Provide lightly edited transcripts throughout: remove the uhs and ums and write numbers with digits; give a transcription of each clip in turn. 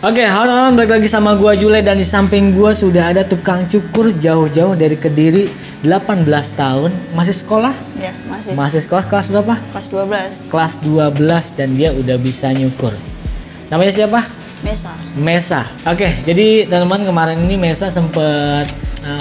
Oke, halo, balik lagi sama gua Jule dan di samping gua sudah ada tukang cukur jauh-jauh dari Kediri, 18 tahun, masih sekolah? Ya, masih. Masih sekolah kelas berapa? Kelas 12. Kelas 12 dan dia udah bisa nyukur. Namanya siapa? Mesa. Mesa. Oke, jadi teman-teman kemarin ini Mesa sempet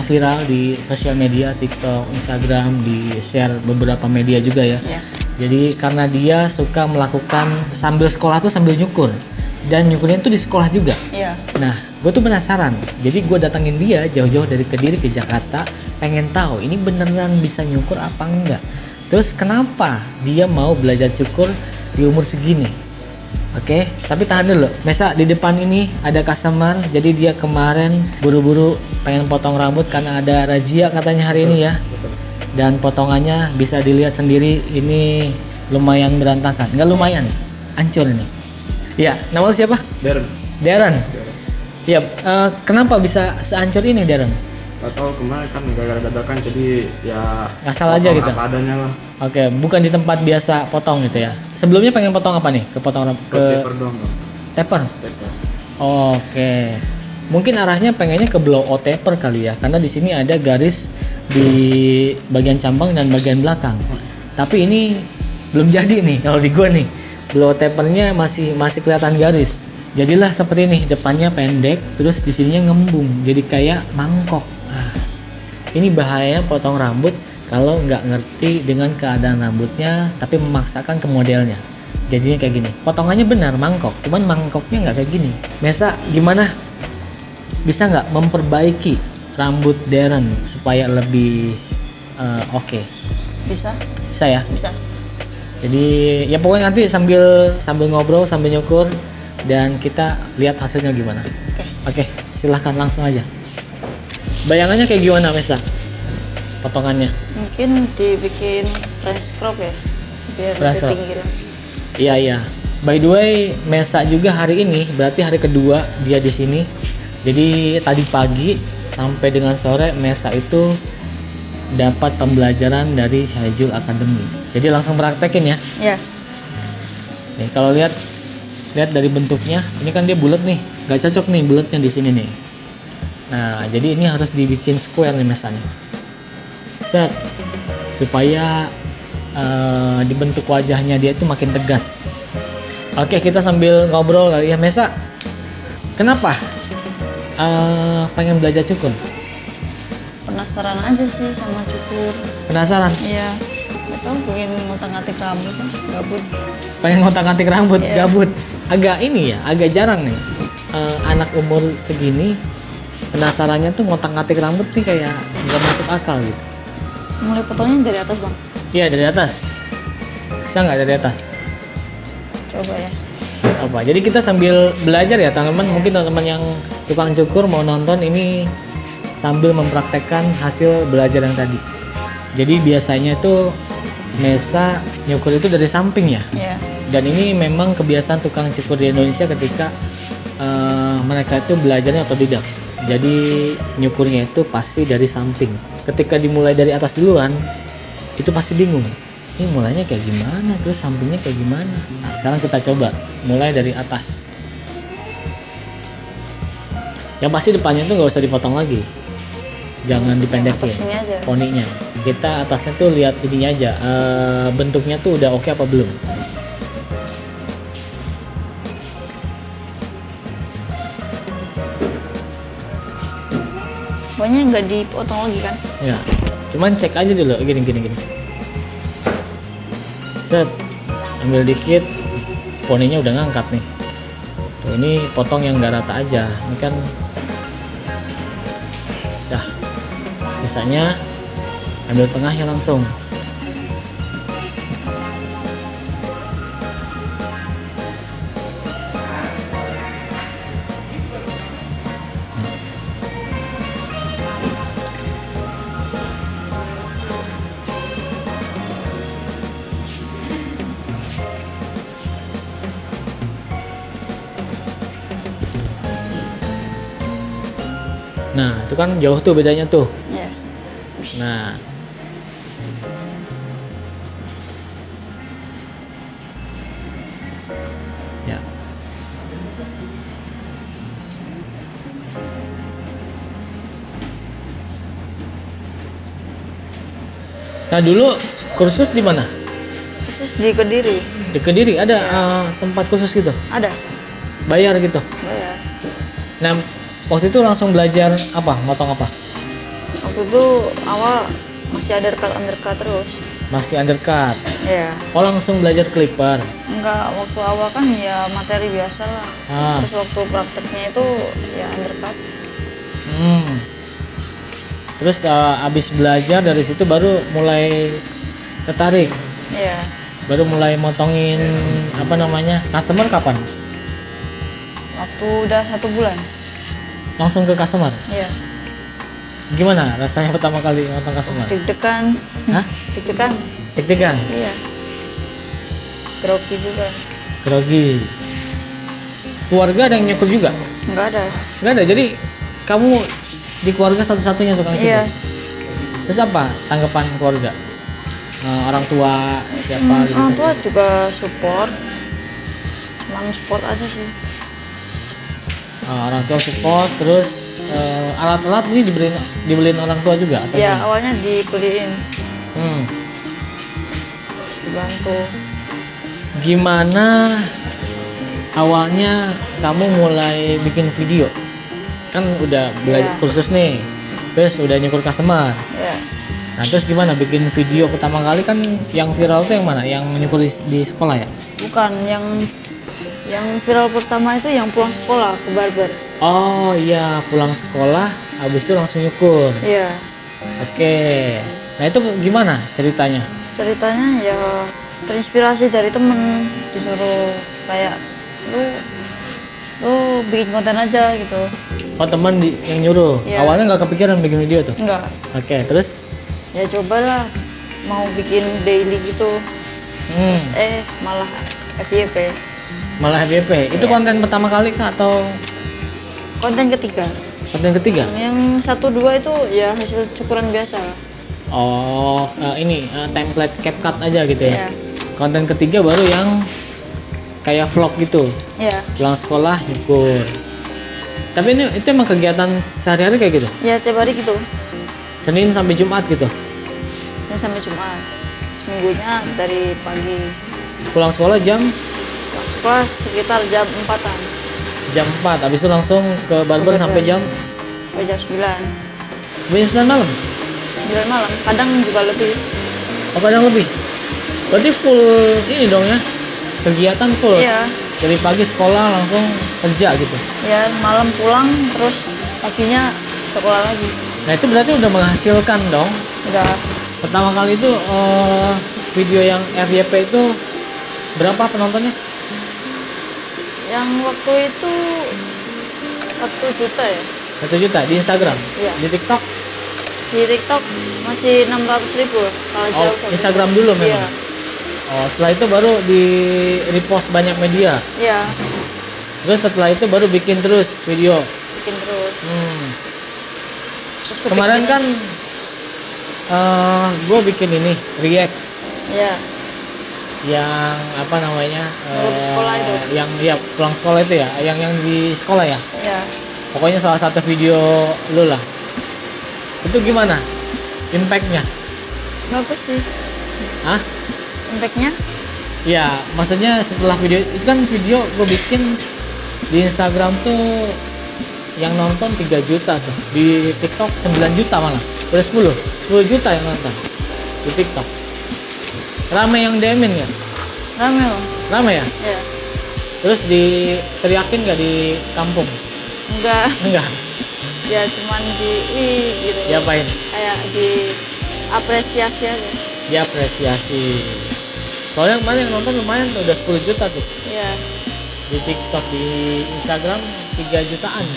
viral di sosial media, TikTok, Instagram, di share beberapa media juga ya. Ya. Jadi karena dia suka melakukan sambil sekolah tuh sambil nyukur. Dan nyukurnya tuh di sekolah juga. Iya. Nah, gue tuh penasaran. Jadi gue datangin dia jauh-jauh dari Kediri ke Jakarta, pengen tahu ini beneran bisa nyukur apa enggak. Terus kenapa dia mau belajar cukur di umur segini? Oke, tapi tahan dulu. Mesa, di depan ini ada customer. Jadi dia kemarin buru-buru pengen potong rambut karena ada razia katanya hari ini ya. Dan potongannya bisa dilihat sendiri, ini lumayan berantakan. Enggak lumayan, hancur ini. Ya, nama lu siapa? Darren. Darren. Ya, kenapa bisa sehancur ini Darren? Gak tau, kemarin kan gara-gara dadakan jadi ya Ngasal aja gitu. Apa adanya lah. Oke, bukan di tempat biasa potong gitu ya. Sebelumnya pengen potong apa nih? Ke potong Ke taper dong. taper. Taper. Oke. Mungkin arahnya pengennya ke blow out taper kali ya, karena di sini ada garis di bagian cambang dan bagian belakang. Tapi ini belum jadi nih kalau di gua nih. Blow tapernya masih kelihatan garis. Jadilah seperti ini, depannya pendek, terus di sininya ngembung, jadi kayak mangkok. Nah, ini bahaya potong rambut kalau nggak ngerti dengan keadaan rambutnya, tapi memaksakan ke modelnya. Jadinya kayak gini. Potongannya benar mangkok, cuman mangkoknya nggak kayak gini. Mesa, gimana? Bisa nggak memperbaiki rambut Darren supaya lebih oke? Bisa? Bisa ya? Bisa. Jadi ya pokoknya nanti sambil ngobrol, sambil nyukur dan kita lihat hasilnya gimana. Oke, silahkan langsung aja. Bayangannya kayak gimana Mesa? Potongannya? Mungkin dibikin French crop ya, biar French crop. lebih tinggi. Iya. By the way, Mesa juga hari ini berarti hari kedua dia di sini. Jadi tadi pagi sampai dengan sore Mesa itu dapat pembelajaran dari Hajul Academy. Jadi langsung praktekin ya. Ya. Nih kalau lihat dari bentuknya, ini kan dia bulat nih, gak cocok nih bulatnya di sini nih. Nah, jadi ini harus dibikin square nih Mesanya. Set, supaya dibentuk wajahnya dia itu makin tegas. Oke, kita sambil ngobrol kali ya Mesa. Kenapa pengen belajar cukur? Penasaran aja sih sama cukur. Penasaran? Iya. Gak tau, pengen ngotak-ngatik rambut kan, gabut. Pengen ngotak-ngatik rambut, Iya. gabut. Agak ini ya, agak jarang nih. Anak umur segini penasarannya tuh ngotak-ngatik rambut nih kayak nggak masuk akal gitu. Mulai potongnya dari atas bang. Iya dari atas. Bisa nggak dari atas? Coba ya. Apa? Jadi kita sambil belajar ya teman-teman. Mungkin teman-teman yang tukang cukur mau nonton ini sambil mempraktekkan hasil belajar yang tadi. Jadi biasanya tuh Mesa nyukur itu dari samping ya. Iya. Dan ini memang kebiasaan tukang cukur di Indonesia ketika mereka itu belajarnya otodidak. Jadi nyukurnya itu pasti dari samping. Ketika dimulai dari atas duluan, itu pasti bingung. Ini mulainya kayak gimana, terus sampingnya kayak gimana. Nah, sekarang kita coba mulai dari atas. Yang pasti depannya tuh nggak usah dipotong lagi. Jangan dipendekin. Atasnya aja. Poninya. Kita atasnya tuh lihat ininya aja. Bentuknya tuh udah oke apa belum. Pokoknya nggak dipotong lagi kan? Ya, cuman cek aja dulu gini. Set, ambil dikit, poninya udah ngangkat nih. Tuh, ini potong yang nggak rata aja, ini kan. Dah, sisanya ambil tengahnya langsung. Nah, itu kan jauh tuh bedanya tuh. Iya. Nah, ya. Nah dulu kursus di mana? Khusus di Kediri. Di Kediri ada tempat kursus gitu, Ada. bayar gitu. Bayar. Nah waktu itu langsung belajar apa, motong apa? Waktu itu awal masih undercut terus. Masih undercut. Ya. Oh langsung belajar clipper. Enggak, waktu awal kan ya materi biasa lah. Ah. Terus waktu prakteknya itu ya undercut. Terus abis belajar dari situ baru mulai tertarik, Ya. baru mulai motongin apa namanya, customer kapan? Waktu udah 1 bulan. Langsung ke customer. Ya. Gimana rasanya pertama kali motong customer? Deg-degan. Hah? Deg-degan. Deg-degan, Iya. Grogi juga. grogi. Keluarga ada yang nyukur juga? Enggak ada. Nggak ada. Jadi kamu di keluarga satu-satunya tukang cukur. Iya. Terus apa tanggapan keluarga? Orang tua siapa gitu? Orang tua juga support. Emang support aja sih. Orang tua support. Terus alat-alat ini dibeliin orang tua juga? Atau Ya, gimana? awalnya dibeliin. Hmm. Terus dibantu. Gimana awalnya kamu mulai bikin video? Kan udah belajar Iya. kursus nih, terus udah nyukur customer. Ya. Nah terus gimana bikin video pertama kali? Kan yang viral tuh yang mana? Yang nyukur di sekolah ya? Bukan yang viral pertama itu yang pulang sekolah ke barber. Oh iya, pulang sekolah habis itu langsung nyukur. Iya. Oke. Nah itu gimana ceritanya? Ceritanya ya terinspirasi dari temen, disuruh kayak lu bikin konten aja gitu. Oh teman yang nyuruh. Iya. Awalnya nggak kepikiran bikin video tuh? Enggak. Oke, terus? Ya cobalah mau bikin daily gitu. Hmm, Malah FYP. malah FYP. Itu Iya. konten pertama kali kah atau Konten ketiga. konten ketiga? Yang 1-2 itu ya hasil cukuran biasa. Oh, ini template CapCut aja gitu ya. Iya. Konten ketiga baru yang kayak vlog gitu. Ya. Pulang sekolah nyukur. Tapi ini itu emang kegiatan sehari-hari kayak gitu. Ya tiap hari gitu. Senin sampai Jumat gitu. Senin sampai Jumat. Seminggunya dari pagi. Pulang sekolah jam Pulang sekolah sekitar jam 4-an. jam 4. Habis itu langsung ke barber Ke barber. sampai jam Sampai jam 9. 9 malam. 9 malam. Kadang juga lebih. Oh, kadang lebih. Berarti full ini dong ya. Kegiatan full. Iya. Dari pagi sekolah langsung kerja gitu. Ya malam pulang terus paginya sekolah lagi. Nah, itu berarti udah menghasilkan dong. Udah Pertama kali itu video yang FYP itu berapa penontonnya? yang waktu itu 1 juta ya. 1 juta di Instagram. Iya. Di TikTok. Di TikTok masih 600.000 kalau Oh, jauh. Instagram dulu memang. Iya. Oh, setelah itu baru di repost banyak media. Iya. Terus setelah itu baru bikin terus video. Bikin terus. Terus kepikiran- Kemarin kan gue bikin ini react Ya. yang apa namanya? Pulang sekolah itu. Yang ya pulang sekolah itu ya, yang di sekolah ya. Ya. Pokoknya salah satu video lu lah. Itu gimana? Impactnya? Bagus sih. Hah? Impactnya? Ya, maksudnya setelah video itu kan video gue bikin di Instagram tuh yang nonton 3 juta tuh, di TikTok 9 juta malah, udah 10 juta yang nonton di TikTok. Rame yang DM-in ya? Rame loh. Rame ya? Ya. Terus diteriakin nggak di kampung? Enggak. Enggak, Ya cuman gitu. diapain? Kayak di apresiasi aja. Diapresiasi. Soalnya kemarin yang nonton lumayan tuh, udah 10 juta tuh. Iya. Di TikTok, di Instagram 3 jutaan.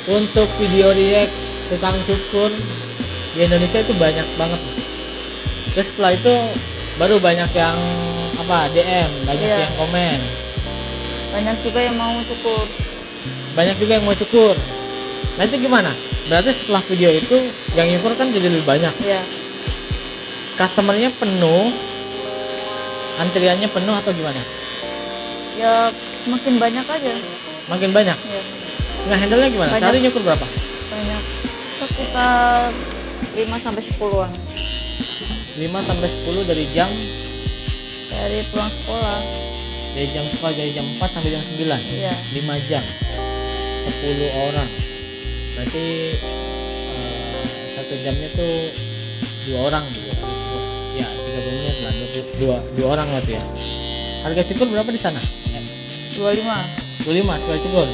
Untuk video react tukang cukur di Indonesia itu banyak banget. Terus setelah itu baru banyak yang apa DM, banyak Iya. yang komen, Banyak juga yang mau cukur. banyak juga yang mau cukur. Nah itu gimana? Berarti setelah video itu yang nyukur kan jadi lebih banyak. Ya. Customernya penuh, antriannya penuh atau gimana? Ya semakin banyak aja. Makin banyak. Ya. Nggak handle-nya gimana? Banyak. Sehari nyukur berapa? Banyak. Sekitar 5 sampai 10-an. 5 sampai 10 dari jam pulang sekolah. dari jam sekolah dari jam 4 sampai jam 9. Iya. 5 jam. 10 orang. Berarti satu jamnya tuh 2 orang gitu. Ya, 30 menit lah, 2 orang lah tuh ya. Harga cukur berapa di sana? 25. 25 sekali cukur.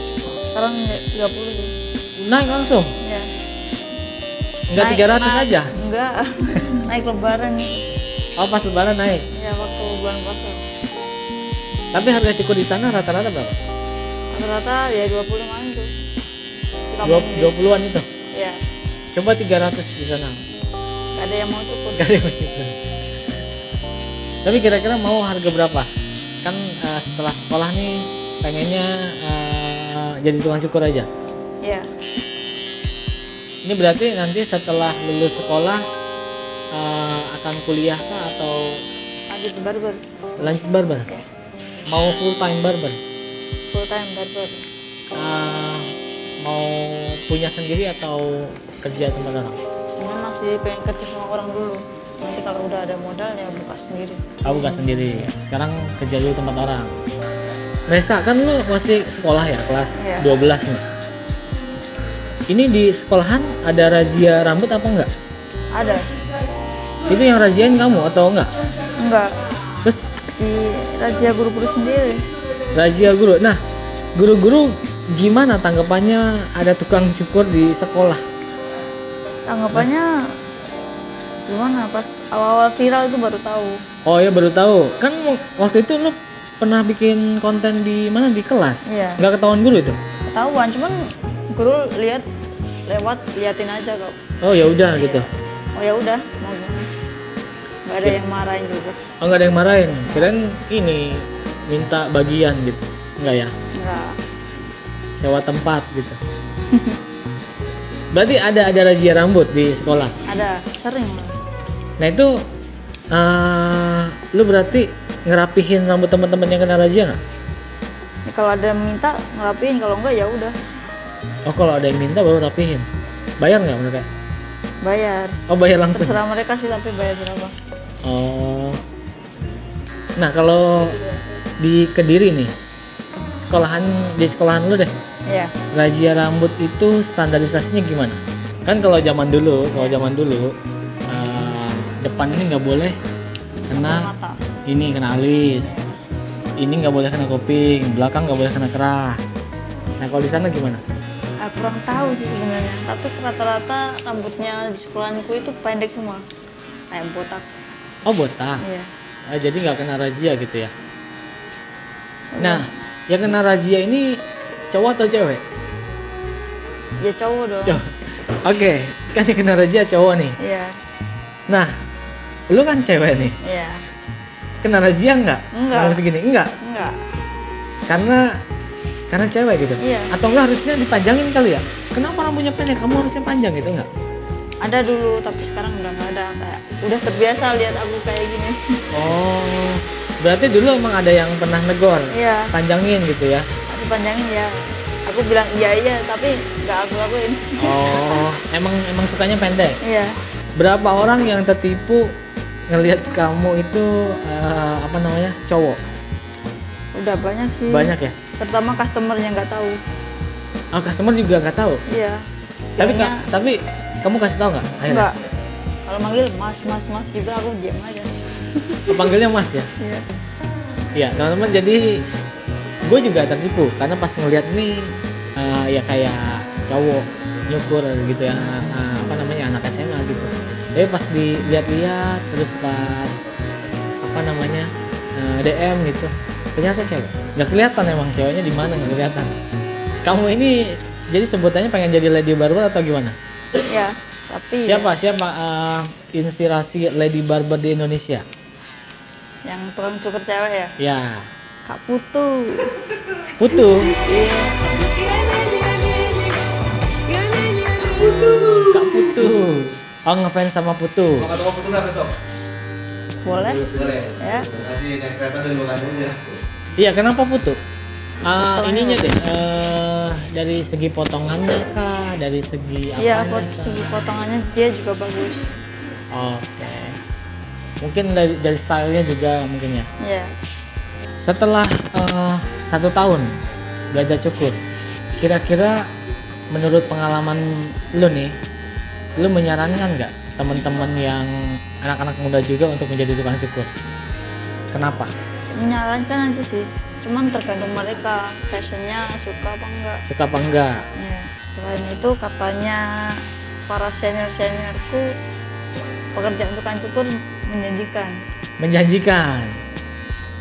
Sekarang 30 tuh. Naik langsung. Iya. Enggak 300 aja. Enggak. Naik lebaran. Oh, pas lebaran naik. Ya waktu bulan puasa. Tapi harga cukur di sana rata-rata berapa? Rata-rata ya 25-an tuh. 20-an itu. Iya. Coba 300 di sana. Gak ada yang mau cukur. Gak ada yang mau cukur. Tapi kira-kira mau harga berapa? Kan setelah sekolah nih pengennya jadi tukang cukur aja. Iya. Ini berarti nanti setelah lulus sekolah akan kuliah kah atau Lanjut barber. lanjut barber? Ya. Mau full time barber? Full time barber. Mau punya sendiri atau kerja tempat orang? Sebenarnya masih pengen kerja sama orang dulu. Nanti kalau udah ada modal ya buka sendiri. Buka sendiri. Sekarang kerja dulu tempat orang. Resa, kan lu masih sekolah ya, kelas Iya. 12 nih. Ini di sekolahan ada razia rambut apa enggak? Ada. Itu yang raziain kamu atau enggak? Enggak. Terus Di razia guru-guru sendiri. razia guru. Nah, guru-guru gimana tanggapannya ada tukang cukur di sekolah? Tanggapannya gimana? Pas awal-awal viral itu baru tahu. Oh ya, baru tahu. Kan waktu itu lu pernah bikin konten di mana, di kelas? Iya. Nggak ketahuan guru itu? Ketahuan, cuman guru liatin aja kok. Oh ya udah gitu. Oh ya udah, mau gimana? Nggak ada yang marahin juga. Oh, nggak ada yang marahin. Kirain ini minta bagian gitu. Enggak ya? Enggak. Sewa tempat gitu. Berarti ada razia rambut di sekolah. Ada, sering malah. Nah itu lu berarti ngerapihin rambut teman-teman yang kena razia nggak? Ya, kalau ada yang minta ngerapiin, kalau enggak ya udah Oh, kalau ada yang minta baru rapihin. Bayar nggak mereka? bayar. Oh, bayar langsung. Terserah mereka sih, tapi bayar berapa. Oh. Nah kalau di Kediri nih, di sekolahan lu deh, Iya. razia rambut itu standarisasinya gimana? Kan kalau zaman dulu depan ini nggak boleh kena Mata. ini, kena alis, ini nggak boleh kena kuping, belakang nggak boleh kena kerah. Nah kalau di sana gimana? Kurang tahu sih sebenarnya, tapi rata-rata rambutnya di sekolahanku itu pendek semua, kayak botak. Oh, botak. Iya. Jadi nggak kena razia gitu ya. Nah, yang kena razia ini cowok atau cewek? Ya cowok dong. Cowok. Oke, kan yang kena razia cowok nih. Iya. Nah, lu kan cewek nih. Iya. Kena razia nggak? Enggak. Rambut segini? Enggak. Enggak. Karena cewek gitu. Iya. Atau enggak harusnya dipanjangin kali ya? Kenapa rambutnya pendek? Kamu harusnya panjang gitu enggak? Ada dulu, tapi sekarang udah nggak ada. Kayak udah terbiasa lihat aku kayak gini. Oh, berarti dulu emang ada yang pernah negor, Iya. panjangin gitu ya? Aku panjangin ya. Aku bilang iya, tapi nggak aku lakuin. Oh, emang sukanya pendek. Iya. Berapa orang yang tertipu ngelihat kamu itu cowok? Udah banyak sih. Banyak ya? Pertama customernya nggak tahu. Oh, customer juga nggak tahu. Iya. Tapi Bilangnya, tapi kamu kasih tahu nggak? Akhirnya? enggak. Kalau manggil mas gitu aku diam aja. Panggilnya Mas ya? Iya. Iya, teman-teman, jadi gue juga tertipu karena pas ngeliat nih ya kayak cowok nyukur gitu ya, anak SMA gitu. Tapi pas dilihat-lihat terus pas DM gitu, ternyata cewek. Nggak kelihatan, emang ceweknya di mana nggak kelihatan. Kamu ini jadi sebutannya pengen jadi lady barber atau gimana? Iya, tapi Siapa inspirasi lady barber di Indonesia? yang tukang cukur cewek ya, Ya, Kak Putu. Putu. Iya. Kak Putu. Oh, ngefans sama Putu. Mau ketemu Putu nggak besok? Boleh? Boleh. Ya. Terima kasih naik kereta dan lokasinya. Iya, kenapa Putu? Ininya deh, dari segi potongannya kah, dari segi Iya, apanya kah? segi potongannya dia juga bagus. Oke. Mungkin dari stylenya juga mungkin ya. Iya. Setelah 1 tahun belajar cukur, kira-kira menurut pengalaman lu nih, lu menyarankan nggak teman-teman yang anak-anak muda juga untuk menjadi tukang cukur? Kenapa? Menyarankan aja sih, cuman tergantung mereka passionnya suka apa enggak. Suka apa enggak? Ya. Selain itu katanya para seniorku, pekerjaan tukang cukur menjanjikan. Menjanjikan.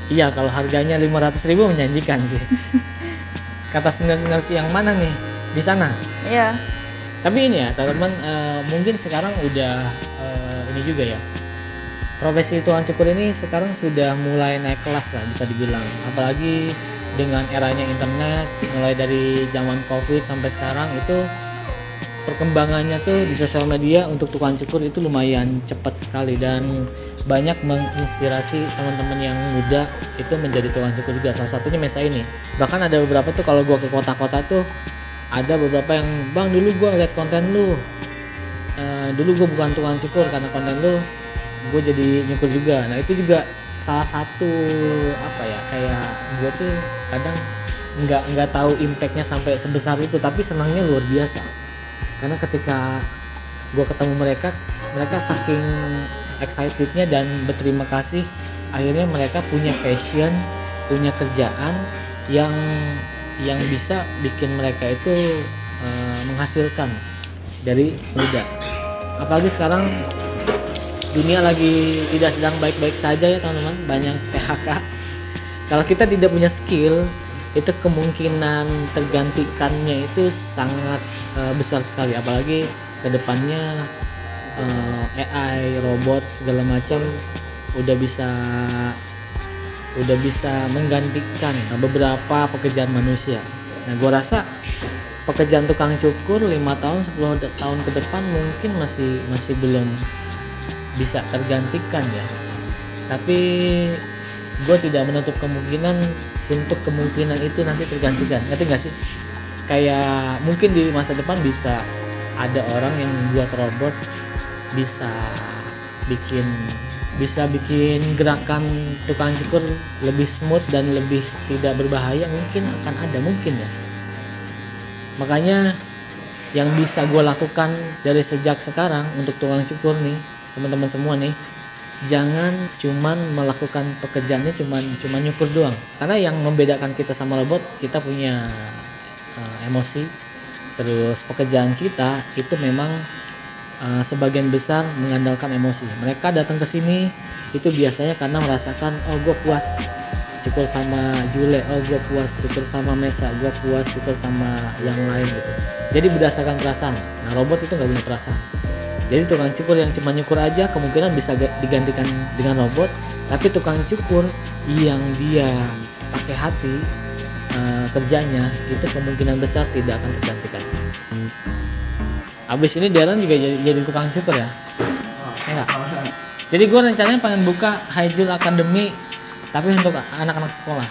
Iya, kalau harganya 500.000 menjanjikan sih. Kata senior-senior yang mana nih di sana? Iya. Tapi ini ya teman-teman, mungkin sekarang udah ini juga ya, profesi tukang cukur ini sekarang sudah mulai naik kelas lah bisa dibilang. Apalagi dengan eranya internet, mulai dari zaman COVID sampai sekarang itu perkembangannya tuh di sosial media untuk tukang cukur itu lumayan cepat sekali dan banyak menginspirasi teman-teman yang muda itu menjadi tukang cukur juga. Salah satunya Mesa ini. Bahkan ada beberapa tuh kalau gua ke kota-kota tuh ada beberapa yang, bang dulu gua ngeliat konten lu, dulu gua bukan tukang cukur karena konten lu gua jadi nyukur juga. Nah itu juga salah satu apa ya, kayak gua tuh kadang nggak tahu impactnya sampai sebesar itu, tapi senangnya luar biasa. Karena ketika gue ketemu mereka saking excitednya dan berterima kasih, akhirnya mereka punya passion, punya kerjaan yang bisa bikin mereka itu menghasilkan dari muda. Apalagi sekarang dunia lagi tidak sedang baik-baik saja ya teman-teman, banyak PHK. Kalau kita tidak punya skill, itu kemungkinan tergantikannya itu sangat besar sekali. Apalagi kedepannya AI, robot segala macam udah bisa menggantikan beberapa pekerjaan manusia. Nah, gue rasa pekerjaan tukang cukur 5 tahun 10 tahun ke depan mungkin masih belum bisa tergantikan ya. Tapi gue tidak menutup kemungkinan untuk kemungkinan itu nanti tergantikan. Ngerti nggak sih? Kayak mungkin di masa depan bisa ada orang yang buat robot bisa bikin gerakan tukang cukur lebih smooth dan lebih tidak berbahaya. Mungkin akan ada, mungkin ya. Makanya yang bisa gue lakukan dari sejak sekarang untuk tukang cukur nih, teman-teman semua nih, jangan cuman melakukan pekerjaannya cuman nyukur doang. Karena yang membedakan kita sama robot, kita punya emosi. Terus pekerjaan kita itu memang sebagian besar mengandalkan emosi. Mereka datang ke sini itu biasanya karena merasakan, oh gue puas cukur sama Jule, oh gue puas cukur sama Mesa, gue puas cukur sama yang lain gitu. Jadi berdasarkan perasaan. Nah, robot itu nggak punya perasaan. Jadi tukang cukur yang cuma nyukur aja kemungkinan bisa digantikan dengan robot, tapi tukang cukur yang dia pakai hati kerjanya itu kemungkinan besar tidak akan tergantikan. Abis ini Darren juga jadi tukang cukur ya? Enggak. Jadi gue rencananya pengen buka High Jewel Academy tapi untuk anak-anak sekolah.